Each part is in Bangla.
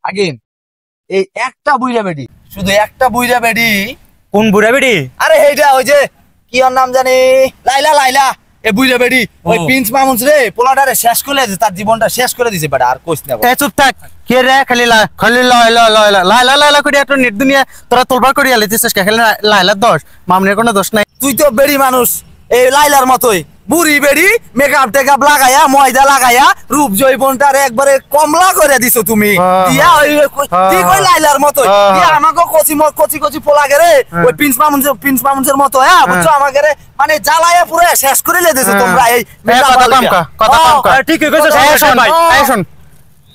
আগে এই একটা বুইরা বেডি, শুধু একটা বুইরা বেডি। কোন বুড়া বেড়ি? আরে এইটা ওই যে কি ওর নাম জানি, লাইলা লাইলা। এই বুইরা বেডি ওই প্রিন্স মামুন রে পোলাটারে শেষ করে দিয়েছে, তার জীবনটা শেষ করে দিয়েছে বেটা। আর কইছ না চুপ থাক। কে রে? খালি খালি লাইলা লাইলা করে একটা নেট দুনিয়া তোরা তোলবার করিয়া লিতেছিস। খালি লাইলার দোষ, মামুনের কোনো দোষ নাই। তুই তো বেড়ি মানুষ, এই লাইলার মতোই বুড়ি বেড়ি, মেকআপ টেকআপ লাগাইয়া ময়দা লাগাইয়া রূপ জৈবনটারে একবারে কমলা করে দিছো তুমি। দিয়া ওই ঠিক ওই লাইলার মতোই দিয়া আমাকে কচি কচি কচি পোলা গেরে ওই প্রিন্স মামুনের মতো, হ্যাঁ বুঝছো, আমাকে মানে জ্বালাইয়া পুরো শেষ করে লেদেছো তোমরা। এই কথা ঠিক কইছস।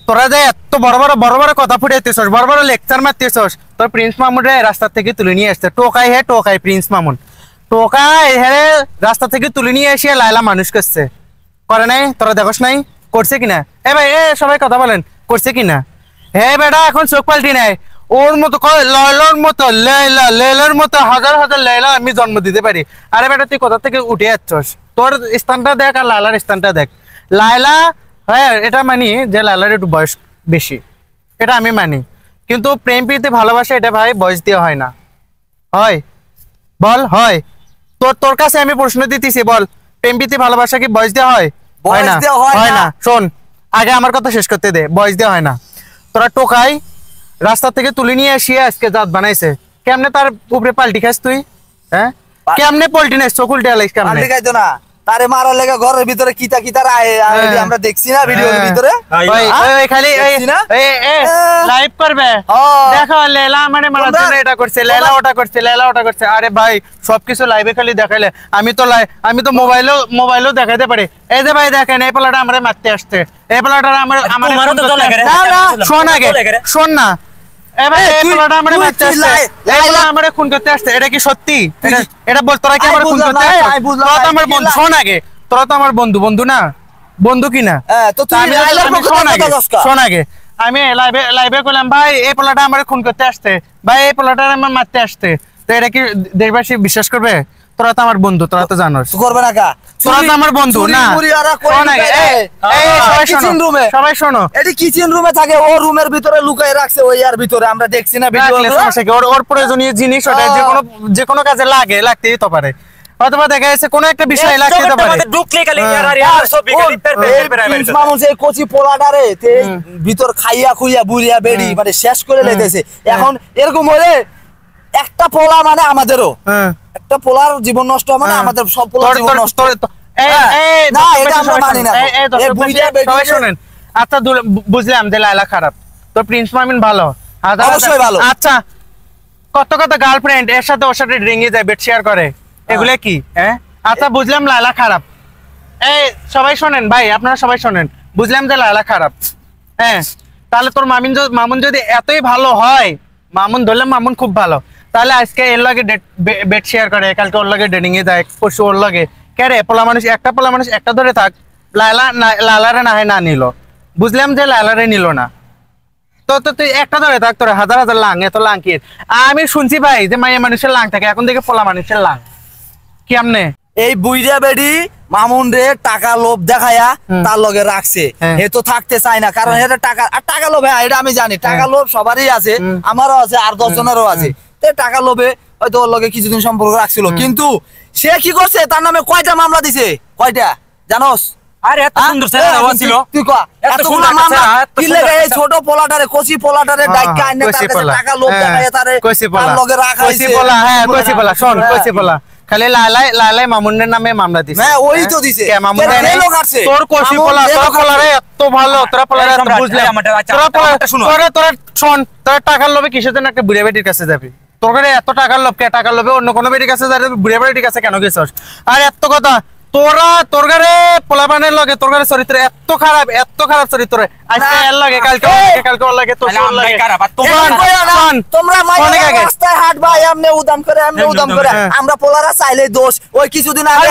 তোরা যে এত বড় বড় কথা ফুটাইতেছস, বড় বড় লেকচার মারতেছস, তোর প্রিন্স মামুন রে রাস্তা থেকে তুলে নিয়ে আসছে। টোকাই প্রিন্স মামুন টোকাই হ্যাঁ রাস্তা থেকে তুলে নিয়ে এসে লাইলা মানুষ করছে। করে নাই? তোরা দেখোস নাই করছে কিনা? এ ভাই এ সবাই কথা বলেন, করছে কিনা? হ্যাঁ বেটা এখন চোখ পাল্টি নাই। ওর মতো লেলার মতো হাজার হাজার লেলা আমি জন্ম দিতে পারি। আরে বেটা তুই কোথা থেকে উঠে যাচ্ছস? তোর স্থানটা দেখ আর লাইলার স্থানটা দেখ। লাইলা হ্যাঁ এটা মানি যে লাইলার একটু বয়স বেশি, এটা আমি মানি, কিন্তু প্রেম প্রীতি ভালোবাসা এটা ভাই বয়স দিয়ে হয় না। হয়? বল হয়? তোর কাছে আমি প্রশ্ন দিতেছি, বল প্রেম প্রীতি ভালোবাসা কি বয়স দেওয়া হয়? হয় না। শোন আগে আমার কথা শেষ করতে দে। বয়স দেওয়া হয় না। তোরা টোকাই রাস্তা থেকে তুলে নিয়ে আসিয়ে আজকে জাত বানাইছে। কেমনে তার উপরে পাল্টি খাস তুই? হ্যাঁ কেমনে পল্টি নেস? চকুল টেলাইস কেমনে? খাইতো না তারে মারার লেগে ঘরের ভিতরে কিতা আমরা দেখছি না ভিডিওর ভিতরে। ওই খালি লাইভ করবে দেখো লেলা মানে মারার জন্য এটা করছে, লেলা ওটা করছে। আরে ভাই সবকিছু লাইভে খালি দেখাইলে আমি তো মোবাইলেও দেখাইতে পারি। এই যে ভাই দেখেন এই পোলাটা আমারে মারতে আসছে, এই পোলাটা শোন না খুন করতে আসছে। এটা কি সত্যি? এটা বল তোরা কি আমার খুন করতে আসছিস? তোরা তো আমার বন্ধু। শোন আগে, তোরা তো আমার বন্ধু না, বন্ধু কিনা? শোন আগে, আমি লাইভে করলাম ভাই এই পোলাটা আমার খুন করতে আসছে, ভাই এই পোলাটা আমার মারতে আসছে। তো এটা কি দেশবাসী বিশ্বাস করবে? তোরা তো আমার বন্ধু, তোরা তো জানোস। করবে না কা? তোরা তো আমার বন্ধু না। সবাই শোনো, এটি কিচেন রুমে থাকে, ও রুমের ভিতরে লুকায় রাখছে, ওই আর ভিতরে আমরা দেখছি না ভিডিও। ওর প্রয়োজনীয় জিনিস ওটা যে কোনো কাজে লাগতেই তো পারে, অথবা দেখা যাচ্ছে কোনো একটা বিষয় লাগতে পারে। কচি পোলাটারে ভিতর খাইয়া খুইয়া বুড়িয়া বেড়ি মানে শেষ করে লেগেছে। এখন এরকম হলে একটা পোলা মানে আমাদেরও একটা পোলার জীবন নষ্ট, মানে আমাদের সব পোলার জীবন নষ্ট। আচ্ছা বুঝলাম যে লাইলা খারাপ, তো প্রিন্স মামুন ভালো, অবশ্যই ভালো। আচ্ছা কত গার্লফ্রেন্ড এর সাথে ওর সাথে ড্রিঙ্কে যায়, বেড শেয়ার করে, এগুলো কি? হ্যাঁ আচ্ছা বুঝলাম লাইলা খারাপ। এই সবাই শোনেন ভাই, আপনারা সবাই শোনেন, বুঝলাম যে লাইলা খারাপ। হ্যাঁ তাহলে তোর মামুন যদি এতই ভালো হয়, মামুন ধরলাম মামুন খুব ভালো, তাহলে আজকে এর লগে বেড শেয়ার করে, কালকে ওর লগে ডেটিং এ যায়, পরশু ওর লগে। কে রে পোলা মানুষ একটা ধরে থাক। লাইলারে না নিল, বুঝলাম যে লাইলারে নিল না, তো তুই একটা ধরে থাক, তোর হাজার হাজার লাং, এত লাং কি? আমি শুনছি ভাই যে মাইয়া মানুষের লাং থাকে, এখন দেখে পোলা মানুষের লাং কেমনে? এই বুইরা বেডি মামুন রে টাকা লোভ দেখায়া তার লগে রাখছে। এ তো থাকতে চায় না, কারণ এটা টাকা লোভ। হ্যাঁ এটা আমি জানি, টাকা লোভ সবারই আছে, আমারও আছে, আর 10 জনেরও আছে। টাকা লোভে হয়তো ওর লগে কিছুদিন সম্পর্ক রাখছিল, কিন্তু সে কি করছে, তার নামে কয়টা মামলা দিছে? কয়টা জানোস? আরে এত সুন্দর ছেলে ছিল, তুই কয়া এত সুন্দর মামলা কি লাগে? এই ছোট পোলাটারে, কচি পোলাটারে ডাইকা আইনে তার কাছে টাকা লোভ দেখায়া তারে তার লগে রাখা হইছে। হ্যাঁ কইছি পোলা, শোন কইছি পোলা খালি লাইলাই মামুনের নামে মামলা দিছে। হ্যাঁ ওই তো দিছে। তোর কচি পোলা, তোর পোলারে এত ভালো, তোরা পোলারে এত বুঝলে, তোরা শোন, তোরা টাকার লোভে কিসের জন্য একটা বুড়া বেটির কাছে যাবি? তোর কাছে এত টাকার লোভ কে? টাকার লোভে অন্য কোনো বেটির কাছে যাবি, বুড়া বেটির কাছে কেন গেছস? আর এত কথা তোর ঘরে পোলাপানের লগে, তোর ঘরে চরিত্র এত খারাপ চরিত্র, আজকে এর লাগে, কালকে ওর লাগে, তোর লাগে খারাপ। তোমরা মাইয়া রাস্তায় হাঁটবা এমনে উদাম করে, আমরা পোলারা চাইলে দোষ। ওই কিছুদিন আগে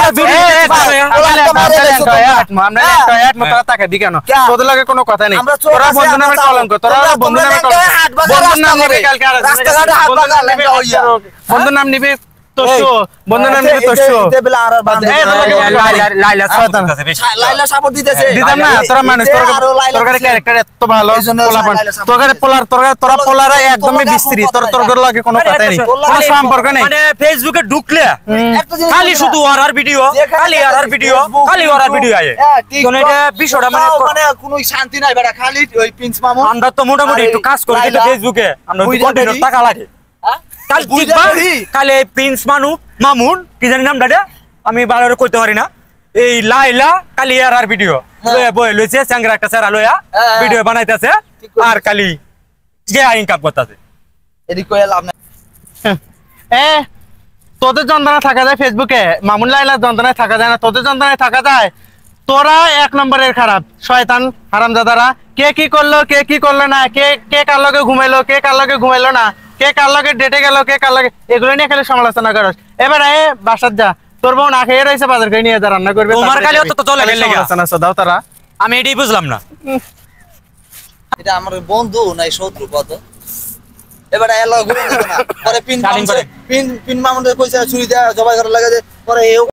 তোরা তাকে দি কেন? তোদের লাগে কোনো কথা নেই, তোরা বন্ধু নামে কলঙ্ক, তোরা বন্ধু নাম নিবি, তোষো বন্ধনের মধ্যে তোষো লাইলা সাপোর্ট দিতেছে দিতাম না তোরা মানুষ তোর ক্যারেক্টার এত ভালো তোরা পোলারা একদমই বিস্ত্রী তোর লাগে কোনো কথা নেই কোনো সম্পর্ক নেই মানে ফেসবুকে ঢুকলে খালি শুধু আর ভিডিও খালি আর ভিডিও আয় কোন এটা বিষয়টা মানে কোনো শান্তি নাই বেটা খালি ওই প্রিন্স মামুন আমরা তো মোটামুটি একটু কাজ করি কিন্তু ফেসবুকে আমরা কন্টিনিউ টাকা লাগে কালে প্রিন্স মামুন কি জানি নাম দাদা আমি ভালো কইতে পারি না এই লাইলা কালি আর ভিডিও বই লইছে চাংরা একটা সারা লইয়া ভিডিও বানাইতেছে আর কালি যে ইনকাম করতেছে এদিক কইয়া লাভ নাই তোদের যন্ত্রণা থাকা যায় ফেসবুকে মামুন লাইলার যন্ত্রণায় থাকা যায় না তোদের যন্ত্রণায় থাকা যায় তোরা এক নম্বরের খারাপ শয়তান হারামজাদারা কে কি করলো না কে কার লগে ঘুমাইলো কে কার লগে ঘুমাইলো না কে কার লগে ডেটে গেল কে কার লগে এগুলো নিয়ে খালি সমালোচনা করস এবার বাসার যা তোর বোন না খেয়ে রয়েছে বাজার করে নিয়ে যা রান্না করবে তোমার খালি অত তো চলে গেল দাও তারা আমি এটাই বুঝলাম না এটা আমার বন্ধু নাই শত্রু কত এবারে এলা ঘুরে না পরে পিন মামুন কইছে ছুরি দেয়া জবাই করা লাগে পরে